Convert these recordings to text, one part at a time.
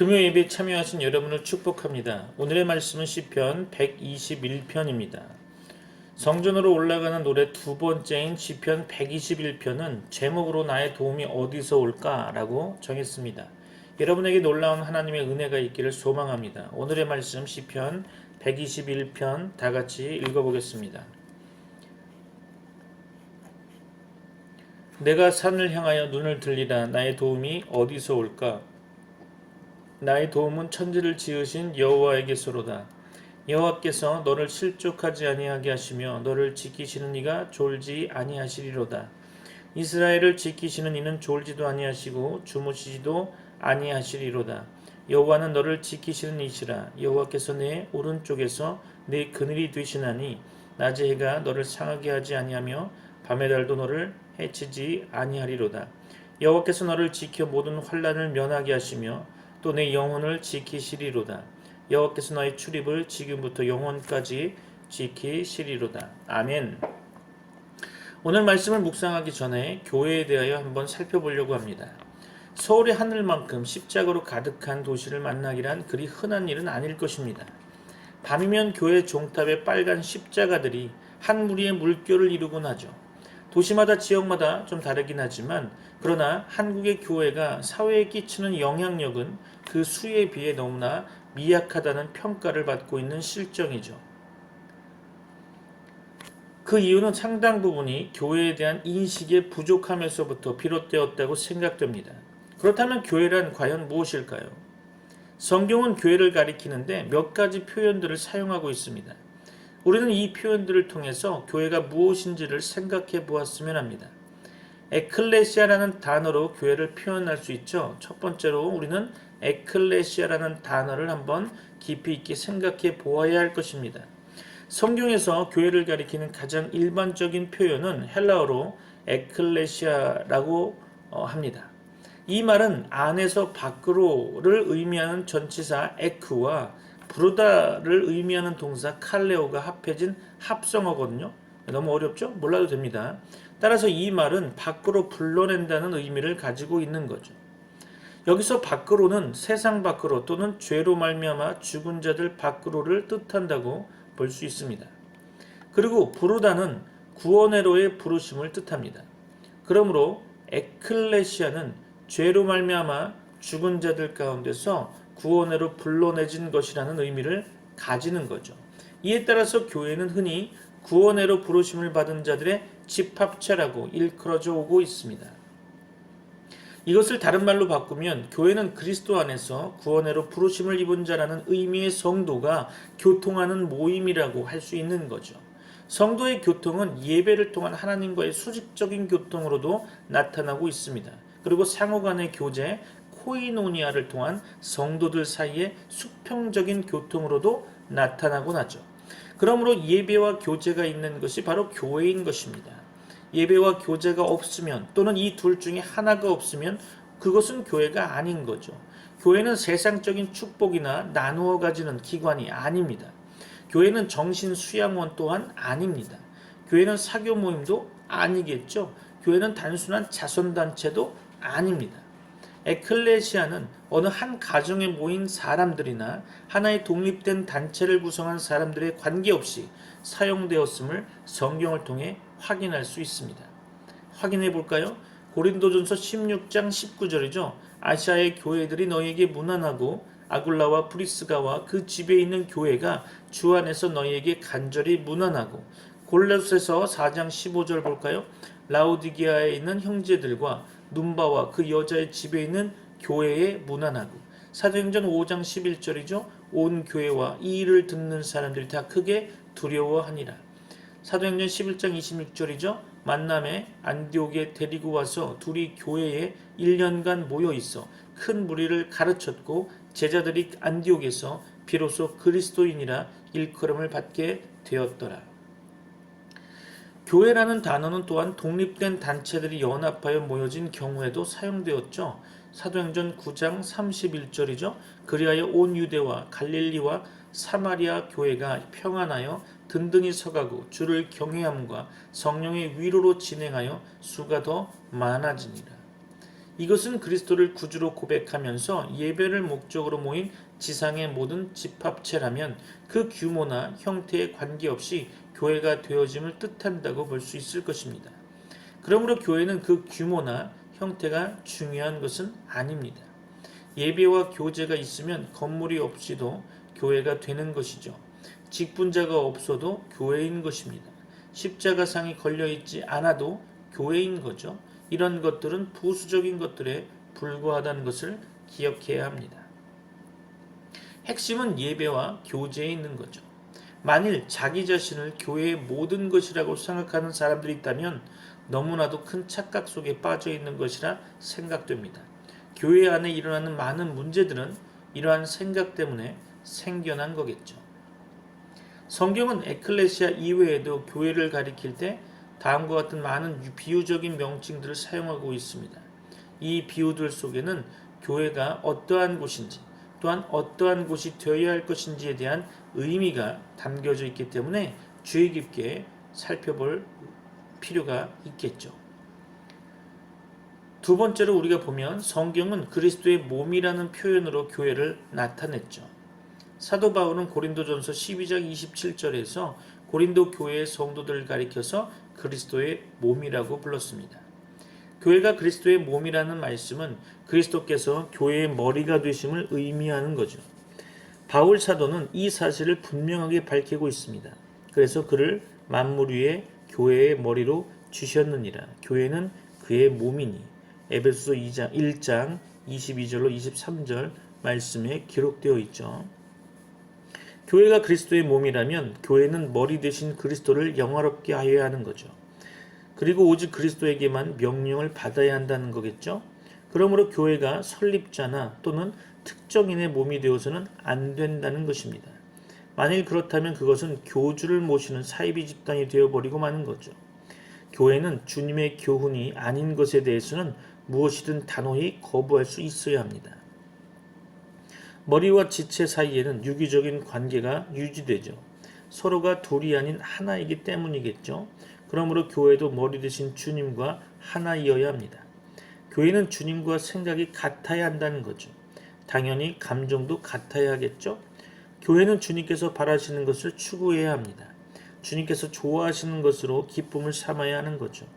금요 예배에 참여하신 여러분을 축복합니다. 오늘의 말씀은 시편 121편입니다. 성전으로 올라가는 노래 두 번째인 시편 121편은 제목으로 나의 도움이 어디서 올까? 라고 정했습니다. 여러분에게 놀라운 하나님의 은혜가 있기를 소망합니다. 오늘의 말씀 시편 121편 다 같이 읽어보겠습니다. 내가 산을 향하여 눈을 들리라. 나의 도움이 어디서 올까? 나의 도움은 천지를 지으신 여호와에게서로다. 여호와께서 너를 실족하지 아니하게 하시며 너를 지키시는 이가 졸지 아니하시리로다. 이스라엘을 지키시는 이는 졸지도 아니하시고 주무시지도 아니하시리로다. 여호와는 너를 지키시는 이시라. 여호와께서 내 오른쪽에서 내 그늘이 되시나니 낮의 해가 너를 상하게 하지 아니하며 밤의 달도 너를 해치지 아니하리로다. 여호와께서 너를 지켜 모든 환난을 면하게 하시며 또 내 영혼을 지키시리로다. 여호와께서 너의 출입을 지금부터 영원까지 지키시리로다. 아멘. 오늘 말씀을 묵상하기 전에 교회에 대하여 한번 살펴보려고 합니다. 서울의 하늘만큼 십자가로 가득한 도시를 만나기란 그리 흔한 일은 아닐 것입니다. 밤이면 교회 종탑에 빨간 십자가들이 한 무리의 물결을 이루곤 하죠. 도시마다 지역마다 좀 다르긴 하지만 그러나 한국의 교회가 사회에 끼치는 영향력은 그 수에 비해 너무나 미약하다는 평가를 받고 있는 실정이죠. 그 이유는 상당 부분이 교회에 대한 인식의 부족함에서부터 비롯되었다고 생각됩니다. 그렇다면 교회란 과연 무엇일까요? 성경은 교회를 가리키는데 몇 가지 표현들을 사용하고 있습니다. 우리는 이 표현들을 통해서 교회가 무엇인지를 생각해 보았으면 합니다. 에클레시아라는 단어로 교회를 표현할 수 있죠. 첫 번째로 우리는 에클레시아라는 단어를 한번 깊이 있게 생각해 보아야 할 것입니다. 성경에서 교회를 가리키는 가장 일반적인 표현은 헬라어로 에클레시아라고 합니다. 이 말은 안에서 밖으로를 의미하는 전치사 에크와 부르다를 의미하는 동사 칼레오가 합해진 합성어거든요. 너무 어렵죠? 몰라도 됩니다. 따라서 이 말은 밖으로 불러낸다는 의미를 가지고 있는 거죠. 여기서 밖으로는 세상 밖으로 또는 죄로 말미암아 죽은 자들 밖으로를 뜻한다고 볼 수 있습니다. 그리고 부르다는 구원회로의 부르심을 뜻합니다. 그러므로 에클레시아는 죄로 말미암아 죽은 자들 가운데서 구원회로 불러내진 것이라는 의미를 가지는 거죠. 이에 따라서 교회는 흔히 구원회로 부르심을 받은 자들의 집합체라고 일컬어져 오고 있습니다. 이것을 다른 말로 바꾸면 교회는 그리스도 안에서 구원회로 부르심을 입은 자라는 의미의 성도가 교통하는 모임이라고 할 수 있는 거죠. 성도의 교통은 예배를 통한 하나님과의 수직적인 교통으로도 나타나고 있습니다. 그리고 상호간의 교제, 코이노니아를 통한 성도들 사이의 수평적인 교통으로도 나타나곤 하죠. 그러므로 예배와 교제가 있는 것이 바로 교회인 것입니다. 예배와 교제가 없으면 또는 이 둘 중에 하나가 없으면 그것은 교회가 아닌 거죠. 교회는 세상적인 축복이나 나누어 가지는 기관이 아닙니다. 교회는 정신 수양원 또한 아닙니다. 교회는 사교 모임도 아니겠죠. 교회는 단순한 자선단체도 아닙니다. 에클레시아는 어느 한 가정에 모인 사람들이나 하나의 독립된 단체를 구성한 사람들의 관계없이 사용되었음을 성경을 통해 확인할 수 있습니다. 확인해 볼까요? 고린도전서 16장 19절이죠. 아시아의 교회들이 너희에게 문안하고 아굴라와 브리스가와 그 집에 있는 교회가 주 안에서 너희에게 간절히 문안하고 골로새서 4장 15절 볼까요? 라우디게아에 있는 형제들과 눈바와 그 여자의 집에 있는 교회에 문안하고 사도행전 5장 11절이죠. 온 교회와 이 일을 듣는 사람들이 다 크게 두려워하니라. 사도행전 11장 26절이죠. 만남에 안디옥에 데리고 와서 둘이 교회에 1년간 모여 있어 큰 무리를 가르쳤고 제자들이 안디옥에서 비로소 그리스도인이라 일컬음을 받게 되었더라. 교회라는 단어는 또한 독립된 단체들이 연합하여 모여진 경우에도 사용되었죠. 사도행전 9장 31절이죠. 그리하여 온 유대와 갈릴리와 사마리아 교회가 평안하여 든든히 서가고 주를 경외함과 성령의 위로로 진행하여 수가 더 많아지니라. 이것은 그리스도를 구주로 고백하면서 예배를 목적으로 모인 지상의 모든 집합체라면 그 규모나 형태에 관계없이 교회가 되어짐을 뜻한다고 볼 수 있을 것입니다. 그러므로 교회는 그 규모나 형태가 중요한 것은 아닙니다. 예배와 교제가 있으면 건물이 없이도 교회가 되는 것이죠. 직분자가 없어도 교회인 것입니다. 십자가상이 걸려있지 않아도 교회인 거죠. 이런 것들은 부수적인 것들에 불과하다는 것을 기억해야 합니다. 핵심은 예배와 교제에 있는 거죠. 만일 자기 자신을 교회의 모든 것이라고 생각하는 사람들이 있다면 너무나도 큰 착각 속에 빠져 있는 것이라 생각됩니다. 교회 안에 일어나는 많은 문제들은 이러한 생각 때문에 생겨난 거겠죠. 성경은 에클레시아 이외에도 교회를 가리킬 때 다음과 같은 많은 비유적인 명칭들을 사용하고 있습니다. 이 비유들 속에는 교회가 어떠한 곳인지 또한 어떠한 곳이 되어야 할 것인지에 대한 의미가 담겨져 있기 때문에 주의 깊게 살펴볼 필요가 있겠죠. 두 번째로 우리가 보면 성경은 그리스도의 몸이라는 표현으로 교회를 나타냈죠. 사도 바울은 고린도전서 12장 27절에서 고린도 교회의 성도들을 가리켜서 그리스도의 몸이라고 불렀습니다. 교회가 그리스도의 몸이라는 말씀은 그리스도께서 교회의 머리가 되심을 의미하는 거죠. 바울 사도는 이 사실을 분명하게 밝히고 있습니다. 그래서 그를 만물 위에 교회의 머리로 주셨느니라. 교회는 그의 몸이니. 에베소서 1장 22절로 23절 말씀에 기록되어 있죠. 교회가 그리스도의 몸이라면 교회는 머리 대신 그리스도를 영화롭게 하여야 하는 거죠. 그리고 오직 그리스도에게만 명령을 받아야 한다는 거겠죠. 그러므로 교회가 설립자나 또는 특정인의 몸이 되어서는 안 된다는 것입니다. 만일 그렇다면 그것은 교주를 모시는 사이비 집단이 되어버리고 마는 거죠. 교회는 주님의 교훈이 아닌 것에 대해서는 무엇이든 단호히 거부할 수 있어야 합니다. 머리와 지체 사이에는 유기적인 관계가 유지되죠. 서로가 둘이 아닌 하나이기 때문이겠죠. 그러므로 교회도 머리 대신 주님과 하나이어야 합니다. 교회는 주님과 생각이 같아야 한다는 거죠. 당연히 감정도 같아야 하겠죠. 교회는 주님께서 바라시는 것을 추구해야 합니다. 주님께서 좋아하시는 것으로 기쁨을 삼아야 하는 거죠.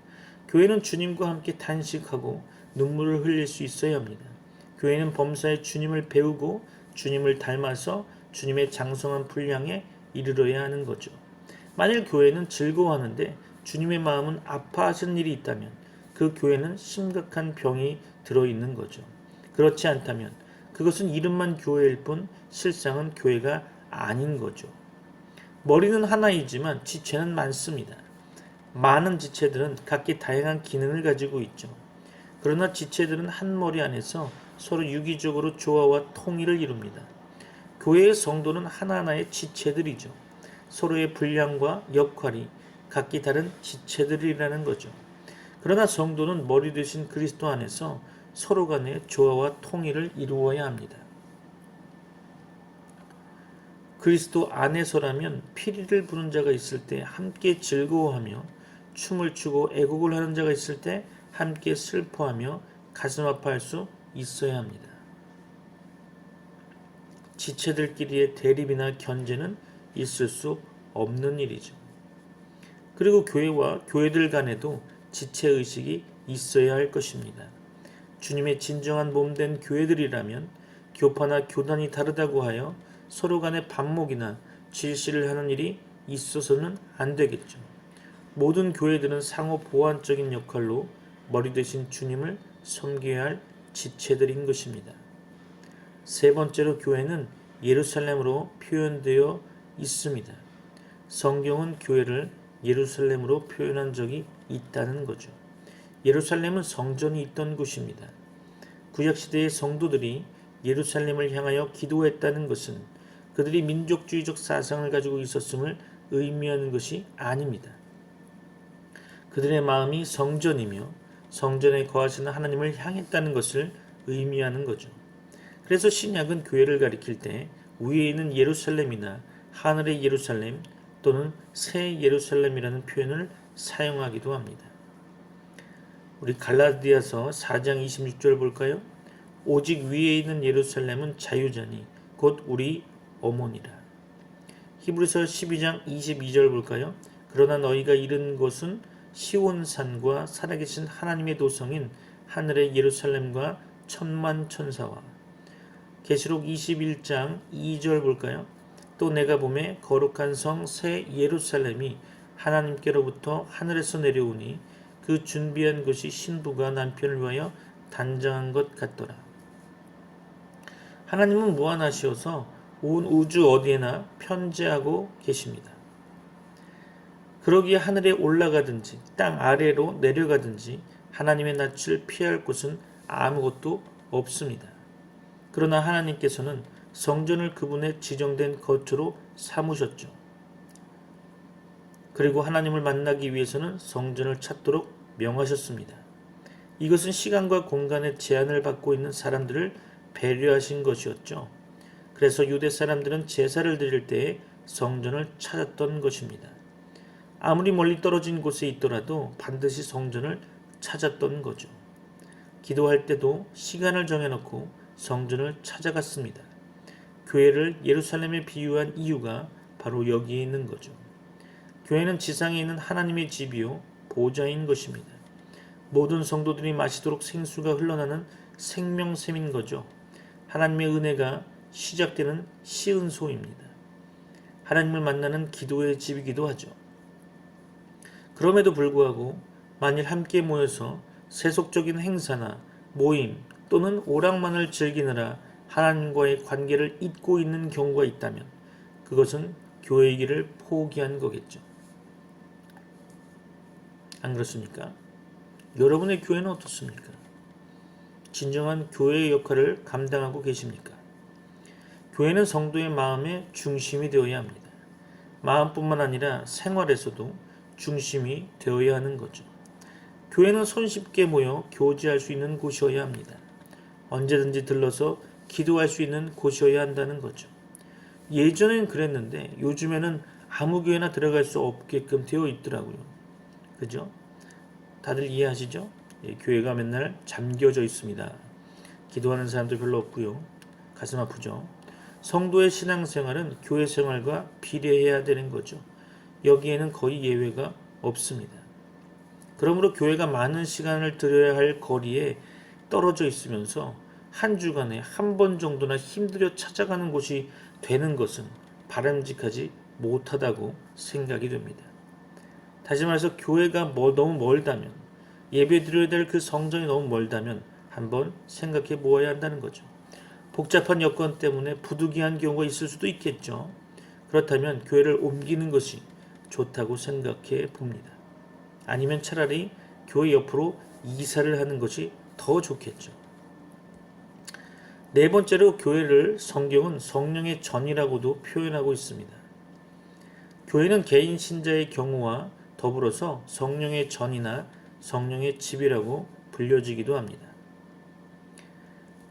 교회는 주님과 함께 단식하고 눈물을 흘릴 수 있어야 합니다. 교회는 범사에 주님을 배우고 주님을 닮아서 주님의 장성한 분량에 이르러야 하는 거죠. 만일 교회는 즐거워하는데 주님의 마음은 아파하시는 일이 있다면 그 교회는 심각한 병이 들어있는 거죠. 그렇지 않다면 그것은 이름만 교회일 뿐 실상은 교회가 아닌 거죠. 머리는 하나이지만 지체는 많습니다. 많은 지체들은 각기 다양한 기능을 가지고 있죠. 그러나 지체들은 한 머리 안에서 서로 유기적으로 조화와 통일을 이룹니다. 교회의 성도는 하나하나의 지체들이죠. 서로의 분량과 역할이 각기 다른 지체들이라는 거죠. 그러나 성도는 머리 되신 그리스도 안에서 서로 간의 조화와 통일을 이루어야 합니다. 그리스도 안에서라면 피리를 부는 자가 있을 때 함께 즐거워하며 춤을 추고 애곡을 하는 자가 있을 때 함께 슬퍼하며 가슴 아파할 수 있어야 합니다. 지체들끼리의 대립이나 견제는 있을 수 없는 일이죠. 그리고 교회와 교회들 간에도 지체의식이 있어야 할 것입니다. 주님의 진정한 몸된 교회들이라면 교파나 교단이 다르다고 하여 서로 간의 반목이나 질시를 하는 일이 있어서는 안 되겠죠. 모든 교회들은 상호 보완적인 역할로 머리 대신 주님을 섬겨야 할 지체들인 것입니다. 세 번째로 교회는 예루살렘으로 표현되어 있습니다. 성경은 교회를 예루살렘으로 표현한 적이 있다는 거죠. 예루살렘은 성전이 있던 곳입니다. 구약시대의 성도들이 예루살렘을 향하여 기도했다는 것은 그들이 민족주의적 사상을 가지고 있었음을 의미하는 것이 아닙니다. 그들의 마음이 성전이며 성전에 거하시는 하나님을 향했다는 것을 의미하는 거죠. 그래서 신약은 교회를 가리킬 때 위에 있는 예루살렘이나 하늘의 예루살렘 또는 새 예루살렘이라는 표현을 사용하기도 합니다. 우리 갈라디아서 4장 26절 볼까요? 오직 위에 있는 예루살렘은 자유자니 곧 우리 어머니라. 히브리서 12장 22절 볼까요? 그러나 너희가 이른 곳은 시온산과 살아계신 하나님의 도성인 하늘의 예루살렘과 천만 천사와. 계시록 21장 2절 볼까요? 또 내가 보매 거룩한 성 새 예루살렘이 하나님께로부터 하늘에서 내려오니 그 준비한 것이 신부가 남편을 위하여 단장한 것 같더라. 하나님은 무한하시어서 온 우주 어디에나 편재하고 계십니다. 그러기에 하늘에 올라가든지 땅 아래로 내려가든지 하나님의 낯을 피할 곳은 아무것도 없습니다. 그러나 하나님께서는 성전을 그분의 지정된 거처로 삼으셨죠. 그리고 하나님을 만나기 위해서는 성전을 찾도록 명하셨습니다. 이것은 시간과 공간의 제한을 받고 있는 사람들을 배려하신 것이었죠. 그래서 유대 사람들은 제사를 드릴 때에 성전을 찾았던 것입니다. 아무리 멀리 떨어진 곳에 있더라도 반드시 성전을 찾았던 거죠. 기도할 때도 시간을 정해놓고 성전을 찾아갔습니다. 교회를 예루살렘에 비유한 이유가 바로 여기에 있는 거죠. 교회는 지상에 있는 하나님의 집이요 보좌인 것입니다. 모든 성도들이 마시도록 생수가 흘러나는 생명샘인 거죠. 하나님의 은혜가 시작되는 시은소입니다. 하나님을 만나는 기도의 집이기도 하죠. 그럼에도 불구하고 만일 함께 모여서 세속적인 행사나 모임 또는 오락만을 즐기느라 하나님과의 관계를 잊고 있는 경우가 있다면 그것은 교회의 길을 포기한 거겠죠. 안 그렇습니까? 여러분의 교회는 어떻습니까? 진정한 교회의 역할을 감당하고 계십니까? 교회는 성도의 마음의 중심이 되어야 합니다. 마음뿐만 아니라 생활에서도 중심이 되어야 하는 거죠. 교회는 손쉽게 모여 교제할 수 있는 곳이어야 합니다. 언제든지 들러서 기도할 수 있는 곳이어야 한다는 거죠. 예전엔 그랬는데 요즘에는 아무 교회나 들어갈 수 없게끔 되어 있더라고요. 그죠? 다들 이해하시죠? 교회가 맨날 잠겨져 있습니다. 기도하는 사람도 별로 없고요. 가슴 아프죠? 성도의 신앙생활은 교회 생활과 비례해야 되는 거죠. 여기에는 거의 예외가 없습니다. 그러므로 교회가 많은 시간을 들여야 할 거리에 떨어져 있으면서 한 주간에 한 번 정도나 힘들여 찾아가는 곳이 되는 것은 바람직하지 못하다고 생각이 됩니다. 다시 말해서 교회가 너무 멀다면, 예배 드려야 될 그 성전이 너무 멀다면 한번 생각해 보아야 한다는 거죠. 복잡한 여건 때문에 부득이한 경우가 있을 수도 있겠죠. 그렇다면 교회를 옮기는 것이 좋다고 생각해 봅니다. 아니면 차라리 교회 옆으로 이사를 하는 것이 더 좋겠죠. 네 번째로 교회를 성경은 성령의 전이라고도 표현하고 있습니다. 교회는 개인 신자의 경우와 더불어서 성령의 전이나 성령의 집이라고 불려지기도 합니다.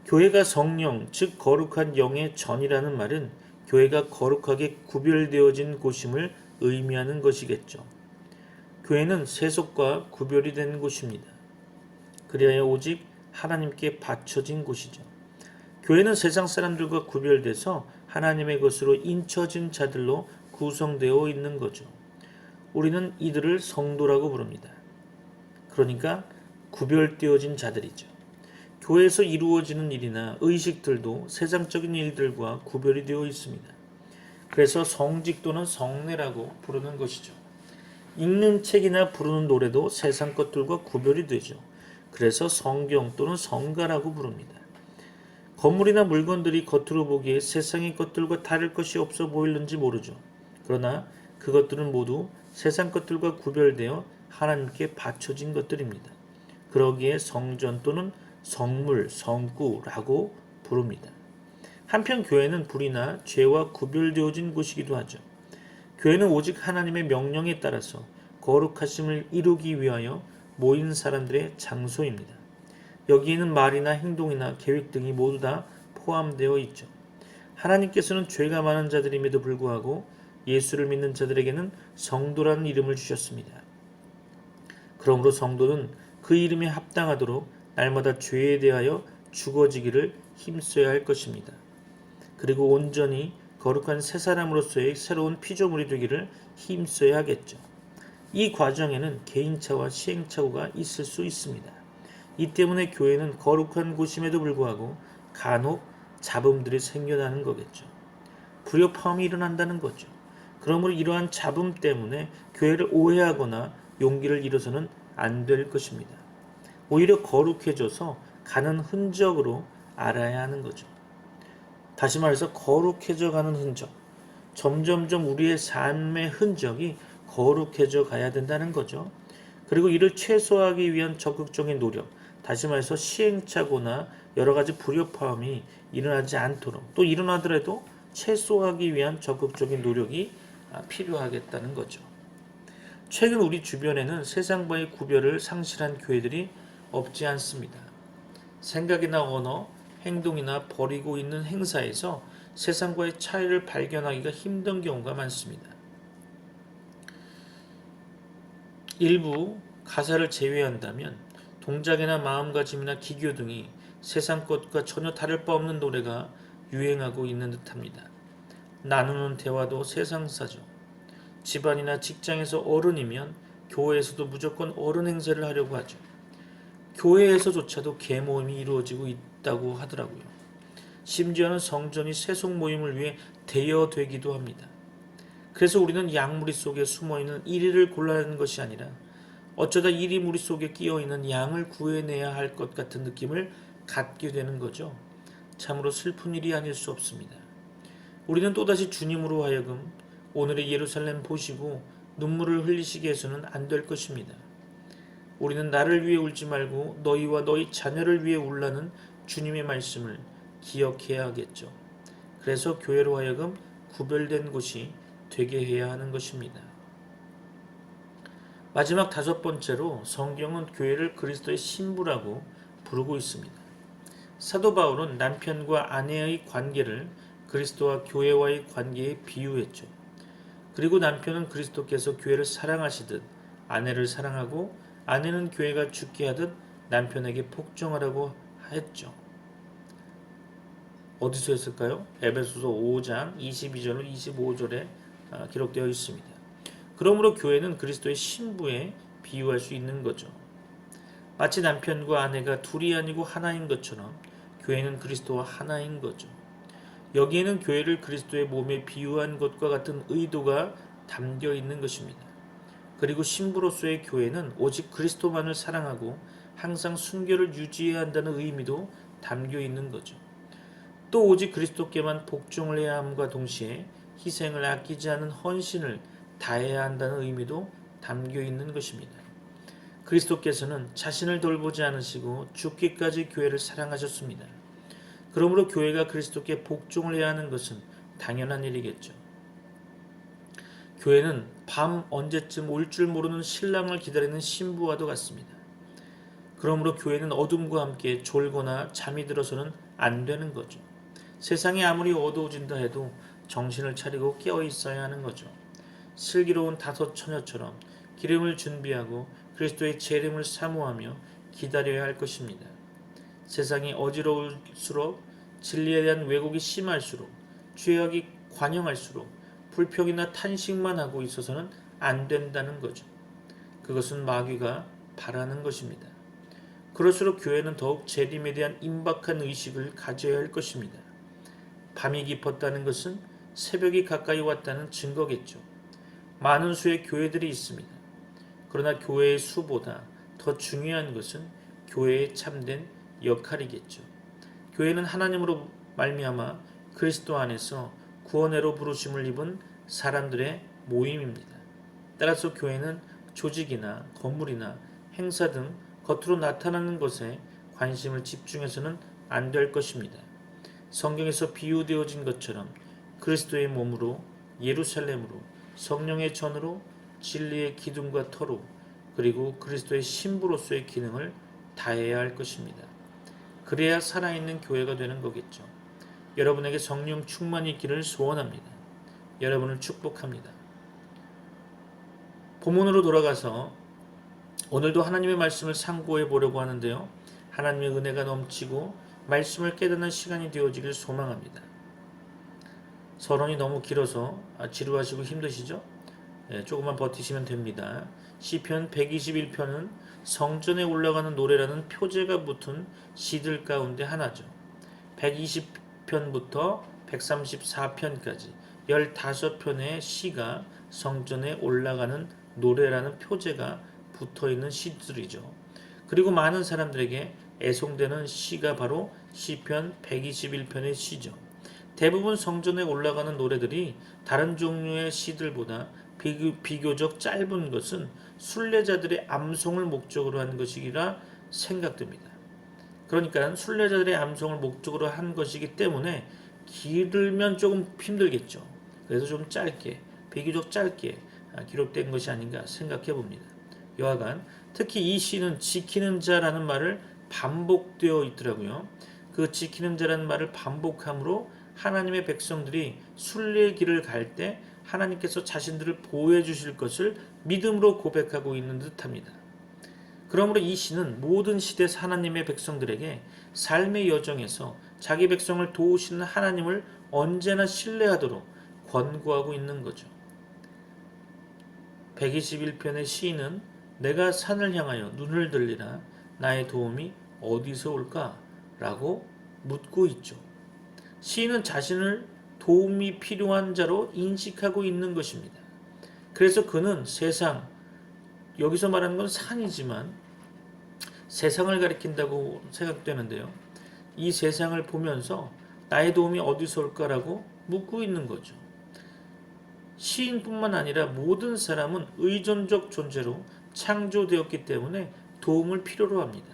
교회가 성령, 즉 거룩한 영의 전이라는 말은 교회가 거룩하게 구별되어진 곳임을 의미하는 것이겠죠. 교회는 세속과 구별이 된 곳입니다. 그리하여 오직 하나님께 바쳐진 곳이죠. 교회는 세상 사람들과 구별돼서 하나님의 것으로 인쳐진 자들로 구성되어 있는 거죠. 우리는 이들을 성도라고 부릅니다. 그러니까 구별되어진 자들이죠. 교회에서 이루어지는 일이나 의식들도 세상적인 일들과 구별이 되어 있습니다. 그래서 성직 또는 성례라고 부르는 것이죠. 읽는 책이나 부르는 노래도 세상 것들과 구별이 되죠. 그래서 성경 또는 성가라고 부릅니다. 건물이나 물건들이 겉으로 보기에 세상의 것들과 다를 것이 없어 보이는지 모르죠. 그러나 그것들은 모두 세상 것들과 구별되어 하나님께 바쳐진 것들입니다. 그러기에 성전 또는 성물, 성구라고 부릅니다. 한편 교회는 불이나 죄와 구별되어진 곳이기도 하죠. 교회는 오직 하나님의 명령에 따라서 거룩하심을 이루기 위하여 모인 사람들의 장소입니다. 여기에는 말이나 행동이나 계획 등이 모두 다 포함되어 있죠. 하나님께서는 죄가 많은 자들임에도 불구하고 예수를 믿는 자들에게는 성도라는 이름을 주셨습니다. 그러므로 성도는 그 이름에 합당하도록 날마다 죄에 대하여 죽어지기를 힘써야 할 것입니다. 그리고 온전히 거룩한 새 사람으로서의 새로운 피조물이 되기를 힘써야 하겠죠. 이 과정에는 개인차와 시행착오가 있을 수 있습니다. 이 때문에 교회는 거룩한 곳임에도 불구하고 간혹 잡음들이 생겨나는 거겠죠. 불협화음이 일어난다는 거죠. 그러므로 이러한 잡음 때문에 교회를 오해하거나 용기를 잃어서는 안 될 것입니다. 오히려 거룩해져서 가는 흔적으로 알아야 하는 거죠. 다시 말해서 거룩해져 가는 흔적. 점점점 우리의 삶의 흔적이 거룩해져 가야 된다는 거죠. 그리고 이를 최소화하기 위한 적극적인 노력. 다시 말해서 시행착오나 여러 가지 불협화음이 일어나지 않도록 또 일어나더라도 최소화하기 위한 적극적인 노력이 필요하겠다는 거죠. 최근 우리 주변에는 세상과의 구별을 상실한 교회들이 없지 않습니다. 생각이나 언어, 행동이나 벌이고 있는 행사에서 세상과의 차이를 발견하기가 힘든 경우가 많습니다. 일부 가사를 제외한다면 동작이나 마음가짐이나 기교 등이 세상 것과 전혀 다를 바 없는 노래가 유행하고 있는 듯합니다. 나누는 대화도 세상사죠. 집안이나 직장에서 어른이면 교회에서도 무조건 어른 행세를 하려고 하죠. 교회에서조차도 계모임이 이루어지고 있다고 하더라고요. 심지어는 성전이 세속 모임을 위해 대여되기도 합니다. 그래서 우리는 양무리 속에 숨어있는 1위를 골라야 하는 것이 아니라 어쩌다 1위 무리 속에 끼어있는 양을 구해내야 할 것 같은 느낌을 갖게 되는 거죠. 참으로 슬픈 일이 아닐 수 없습니다. 우리는 또다시 주님으로 하여금 오늘의 예루살렘 보시고 눈물을 흘리시게 해서는 안 될 것입니다. 우리는 나를 위해 울지 말고 너희와 너희 자녀를 위해 울라는 주님의 말씀을 기억해야 하겠죠. 그래서 교회로 하여금 구별된 곳이 되게 해야 하는 것입니다. 마지막 5번째로 성경은 교회를 그리스도의 신부라고 부르고 있습니다. 사도 바울은 남편과 아내의 관계를 그리스도와 교회와의 관계에 비유했죠. 그리고 남편은 그리스도께서 교회를 사랑하시듯 아내를 사랑하고 아내는 교회가 죽게 하듯 남편에게 복종하라고 했죠. 어디서 했을까요? 에베소서 5장 22절로 25절에 기록되어 있습니다. 그러므로 교회는 그리스도의 신부에 비유할 수 있는 거죠. 마치 남편과 아내가 둘이 아니고 하나인 것처럼 교회는 그리스도와 하나인 거죠. 여기에는 교회를 그리스도의 몸에 비유한 것과 같은 의도가 담겨 있는 것입니다. 그리고 신부로서의 교회는 오직 그리스도만을 사랑하고 항상 순결을 유지해야 한다는 의미도 담겨 있는 거죠. 또 오직 그리스도께만 복종을 해야 함과 동시에 희생을 아끼지 않은 헌신을 다해야 한다는 의미도 담겨 있는 것입니다. 그리스도께서는 자신을 돌보지 않으시고 죽기까지 교회를 사랑하셨습니다. 그러므로 교회가 그리스도께 복종을 해야 하는 것은 당연한 일이겠죠. 교회는 밤 언제쯤 올 줄 모르는 신랑을 기다리는 신부와도 같습니다. 그러므로 교회는 어둠과 함께 졸거나 잠이 들어서는 안 되는 거죠. 세상이 아무리 어두워진다 해도 정신을 차리고 깨어 있어야 하는 거죠. 슬기로운 5 처녀처럼 기름을 준비하고 그리스도의 재림을 사모하며 기다려야 할 것입니다. 세상이 어지러울수록 진리에 대한 왜곡이 심할수록 죄악이 관영할수록 불평이나 탄식만 하고 있어서는 안 된다는 거죠. 그것은 마귀가 바라는 것입니다. 그럴수록 교회는 더욱 재림에 대한 임박한 의식을 가져야 할 것입니다. 밤이 깊었다는 것은 새벽이 가까이 왔다는 증거겠죠. 많은 수의 교회들이 있습니다. 그러나 교회의 수보다 더 중요한 것은 교회의 참된 역할이겠죠. 교회는 하나님으로 말미암아 그리스도 안에서 구원회로 부르심을 입은 사람들의 모임입니다. 따라서 교회는 조직이나 건물이나 행사 등 겉으로 나타나는 것에 관심을 집중해서는 안 될 것입니다. 성경에서 비유되어진 것처럼 그리스도의 몸으로 예루살렘으로 성령의 전으로 진리의 기둥과 터로 그리고 그리스도의 신부로서의 기능을 다해야 할 것입니다. 그래야 살아있는 교회가 되는 거겠죠. 여러분에게 성령 충만이 있기를 소원합니다. 여러분을 축복합니다. 본문으로 돌아가서 오늘도 하나님의 말씀을 상고해 보려고 하는데요. 하나님의 은혜가 넘치고 말씀을 깨닫는 시간이 되어지길 소망합니다. 서론이 너무 길어서 지루하시고 힘드시죠? 조금만 버티시면 됩니다. 시편 121편은 성전에 올라가는 노래라는 표제가 붙은 시들 가운데 하나죠. 120편부터 134편까지 15편의 시가 성전에 올라가는 노래라는 표제가 붙어있는 시들이죠. 그리고 많은 사람들에게 애송되는 시가 바로 시편 121편의 시죠. 대부분 성전에 올라가는 노래들이 다른 종류의 시들보다 비교적 짧은 것은 순례자들의 암송을 목적으로 한 것이라 생각됩니다. 그러니까 순례자들의 암송을 목적으로 한 것이기 때문에 길면 조금 힘들겠죠. 그래서 좀 짧게, 비교적 짧게 기록된 것이 아닌가 생각해 봅니다. 여하간 특히 이 시는 지키는 자라는 말을 반복되어 있더라고요. 그 지키는 자라는 말을 반복함으로 하나님의 백성들이 순례길을 갈 때 하나님께서 자신들을 보호해 주실 것을 믿음으로 고백하고 있는 듯합니다. 그러므로 이 시는 모든 시대 하나님의 백성들에게 삶의 여정에서 자기 백성을 도우시는 하나님을 언제나 신뢰하도록 권고하고 있는 거죠. 121편의 시인은 내가 산을 향하여 눈을 들리라 나의 도움이 어디서 올까? 라고 묻고 있죠. 시인은 자신을 도움이 필요한 자로 인식하고 있는 것입니다. 그래서 그는 세상, 여기서 말하는 건 산이지만 세상을 가리킨다고 생각되는데요. 이 세상을 보면서 나의 도움이 어디서 올까라고 묻고 있는 거죠. 시인뿐만 아니라 모든 사람은 의존적 존재로 창조되었기 때문에 도움을 필요로 합니다.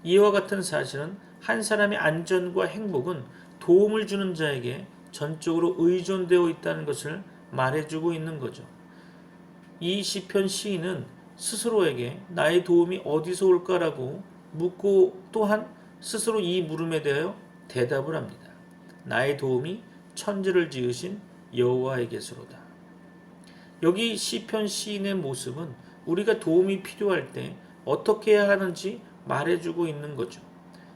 이와 같은 사실은 한 사람의 안전과 행복은 도움을 주는 자에게 전적으로 의존되어 있다는 것을 말해주고 있는 거죠. 이 시편 시인은 스스로에게 나의 도움이 어디서 올까라고 묻고 또한 스스로 이 물음에 대하여 대답을 합니다. 나의 도움이 천지를 지으신 여호와에게서로다. 여기 시편 시인의 모습은 우리가 도움이 필요할 때 어떻게 해야 하는지 말해주고 있는 거죠.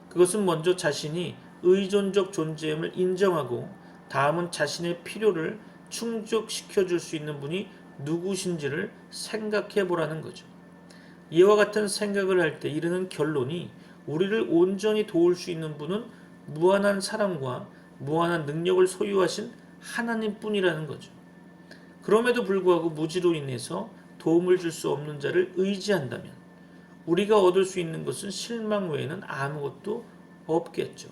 그것은 먼저 자신이 의존적 존재임을 인정하고 다음은 자신의 필요를 충족시켜 줄 수 있는 분이 누구신지를 생각해 보라는 거죠. 이와 같은 생각을 할 때 이르는 결론이 우리를 온전히 도울 수 있는 분은 무한한 사랑과 무한한 능력을 소유하신 하나님뿐이라는 거죠. 그럼에도 불구하고 무지로 인해서 도움을 줄 수 없는 자를 의지한다면 우리가 얻을 수 있는 것은 실망 외에는 아무것도 없겠죠.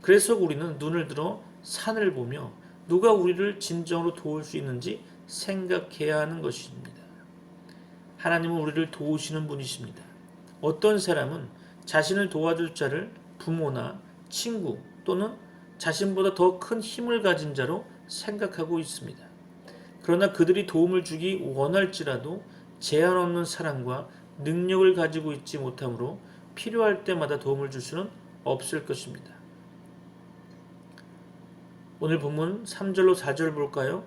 그래서 우리는 눈을 들어 산을 보며 누가 우리를 진정으로 도울 수 있는지 생각해야 하는 것입니다. 하나님은 우리를 도우시는 분이십니다. 어떤 사람은 자신을 도와줄 자를 부모나 친구 또는 자신보다 더 큰 힘을 가진 자로 생각하고 있습니다. 그러나 그들이 도움을 주기 원할지라도 제한 없는 사랑과 능력을 가지고 있지 못하므로 필요할 때마다 도움을 줄 수는 없을 것입니다. 오늘 본문 3절로 4절 볼까요?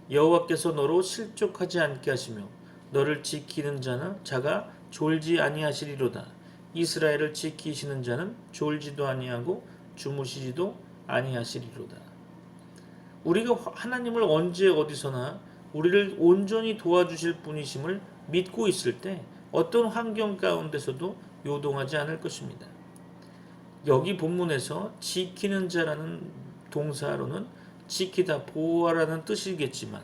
여호와께서 너로 실족하지 않게 하시며 너를 지키는 자가 졸지 아니하시리로다. 이스라엘을 지키시는 자는 졸지도 아니하고 주무시지도 아니하시리로다. 우리가 하나님을 언제 어디서나 우리를 온전히 도와주실 분이심을 믿고 있을 때 어떤 환경 가운데서도 요동하지 않을 것입니다. 여기 본문에서 지키는 자라는 동사로는 지키다, 보호하라는 뜻이겠지만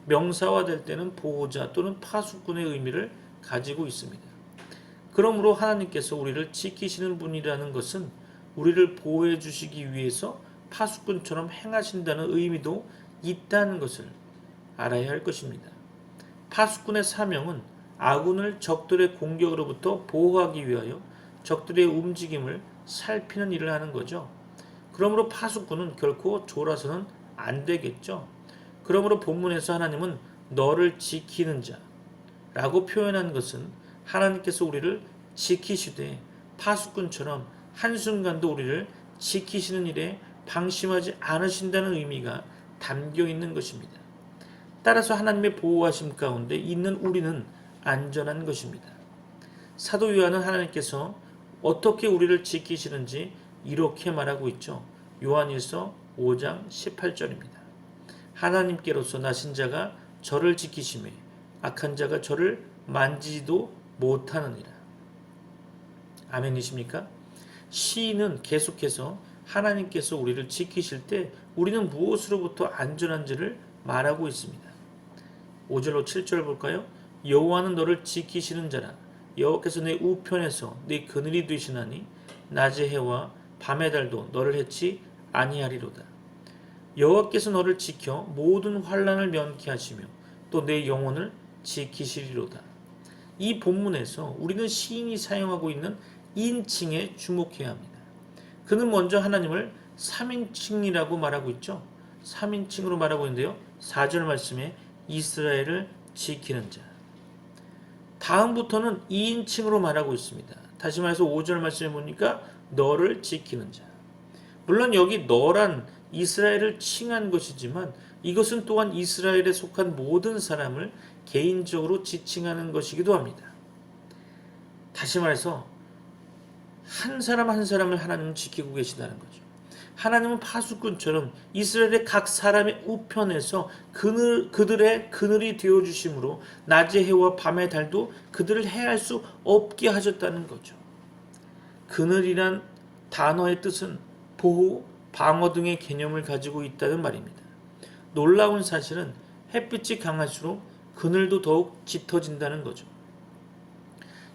명사화될 때는 보호자 또는 파수꾼의 의미를 가지고 있습니다. 그러므로 하나님께서 우리를 지키시는 분이라는 것은 우리를 보호해 주시기 위해서 파수꾼처럼 행하신다는 의미도 있다는 것을 알아야 할 것입니다. 파수꾼의 사명은 아군을 적들의 공격으로부터 보호하기 위하여 적들의 움직임을 살피는 일을 하는 거죠. 그러므로 파수꾼은 결코 졸아서는 안 되겠죠. 그러므로 본문에서 하나님은 너를 지키는 자라고 표현한 것은 하나님께서 우리를 지키시되 파수꾼처럼 한순간도 우리를 지키시는 일에 방심하지 않으신다는 의미가 담겨 있는 것입니다. 따라서 하나님의 보호하심 가운데 있는 우리는 안전한 것입니다. 사도 요한은 하나님께서 어떻게 우리를 지키시는지 이렇게 말하고 있죠. 요한일서 5장 18절입니다. 하나님께로서 나신 자가 저를 지키시매 악한 자가 저를 만지지도 못하느니라. 아멘이십니까? 시인은 계속해서 하나님께서 우리를 지키실 때 우리는 무엇으로부터 안전한지를 말하고 있습니다. 5절로 7절 볼까요? 여호와는 너를 지키시는 자라. 여호와께서 내 우편에서 내 그늘이 되시나니 낮의 해와 밤의 달도 너를 해치 아니하리로다. 여호와께서 너를 지켜 모든 환난을 면케 하시며 또 내 영혼을 지키시리로다. 이 본문에서 우리는 시인이 사용하고 있는 인칭에 주목해야 합니다. 그는 먼저 하나님을 3인칭이라고 말하고 있죠. 3인칭으로 말하고 있는데요. 4절 말씀에 이스라엘을 지키는 자. 다음부터는 2인칭으로 말하고 있습니다. 다시 말해서 5절 말씀에 보니까 너를 지키는 자. 물론 여기 너란 이스라엘을 칭한 것이지만 이것은 또한 이스라엘에 속한 모든 사람을 개인적으로 지칭하는 것이기도 합니다. 다시 말해서 한 사람 한 사람을 하나님은 지키고 계시다는 거죠. 하나님은 파수꾼처럼 이스라엘의 각 사람의 우편에서 그들의 그늘이 되어주심으로 낮의 해와 밤의 달도 그들을 해할 수 없게 하셨다는 거죠. 그늘이란 단어의 뜻은 보호, 방어 등의 개념을 가지고 있다는 말입니다. 놀라운 사실은 햇빛이 강할수록 그늘도 더욱 짙어진다는 거죠.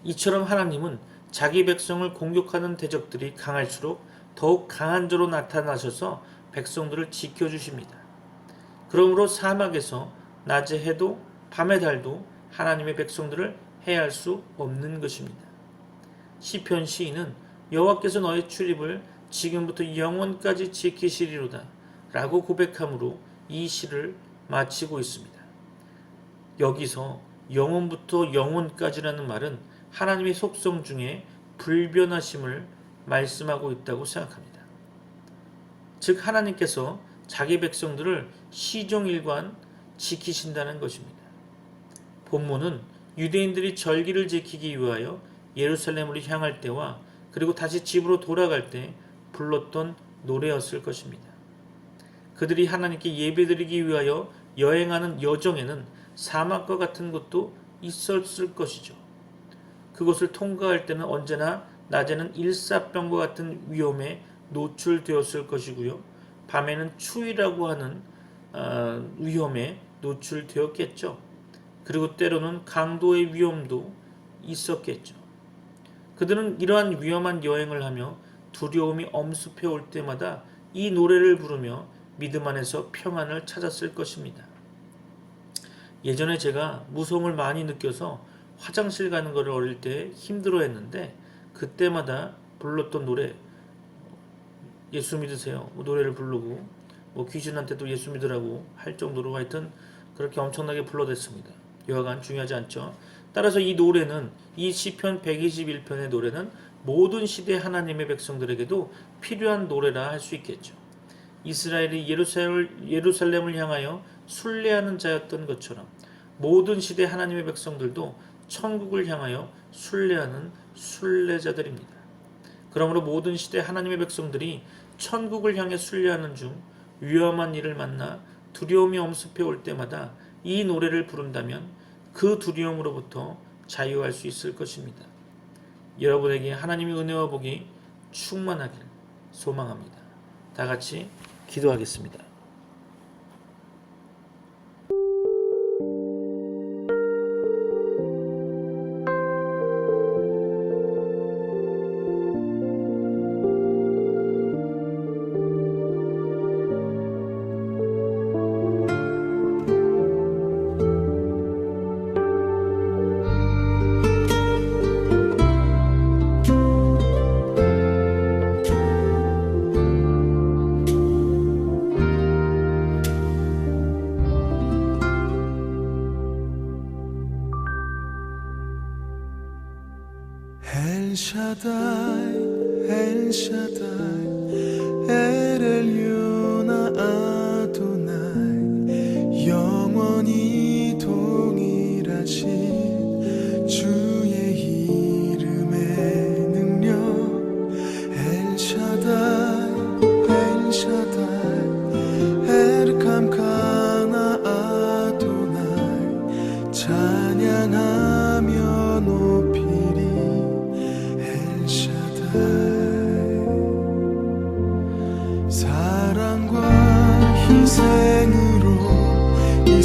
이처럼 하나님은 자기 백성을 공격하는 대적들이 강할수록 더욱 강한 자로 나타나셔서 백성들을 지켜주십니다. 그러므로 사막에서 낮의 해도 밤의 달도 하나님의 백성들을 해할 수 없는 것입니다. 시편 시인은 여호와께서 너의 출입을 지금부터 영원까지 지키시리로다 라고 고백함으로 이 시를 마치고 있습니다. 여기서 영원부터 영원까지라는 말은 하나님의 속성 중에 불변하심을 말씀하고 있다고 생각합니다. 즉 하나님께서 자기 백성들을 시종일관 지키신다는 것입니다. 본문은 유대인들이 절기를 지키기 위하여 예루살렘으로 향할 때와 그리고 다시 집으로 돌아갈 때 불렀던 노래였을 것입니다. 그들이 하나님께 예배드리기 위하여 여행하는 여정에는 사막과 같은 것도 있었을 것이죠. 그것을 통과할 때는 언제나 낮에는 일사병과 같은 위험에 노출되었을 것이고요. 밤에는 추위라고 하는 위험에 노출되었겠죠. 그리고 때로는 강도의 위험도 있었겠죠. 그들은 이러한 위험한 여행을 하며 두려움이 엄습해 올 때마다 이 노래를 부르며 믿음 안에서 평안을 찾았을 것입니다. 예전에 제가 무서움을 많이 느껴서 화장실 가는 것을 어릴 때 힘들어 했는데 그때마다 불렀던 노래 예수 믿으세요 노래를 부르고 귀신한테도 예수 믿으라고 할 정도로 하여튼 그렇게 엄청나게 불러댔습니다. 여하간 중요하지 않죠. 따라서 이 노래는 이 시편 121편의 노래는 모든 시대 하나님의 백성들에게도 필요한 노래라 할 수 있겠죠. 이스라엘이 예루살렘을 향하여 순례하는 자였던 것처럼 모든 시대 하나님의 백성들도 천국을 향하여 순례하는 순례자들입니다. 그러므로 모든 시대 하나님의 백성들이 천국을 향해 순례하는 중 위험한 일을 만나 두려움이 엄습해 올 때마다 이 노래를 부른다면 그 두려움으로부터 자유할 수 있을 것입니다. 여러분에게 하나님의 은혜와 복이 충만하길 소망합니다. 다 같이 기도하겠습니다. El Shaddai, El Elyon Adonai, 영원히 동일하신 주의 이름 사랑과 희생으로 이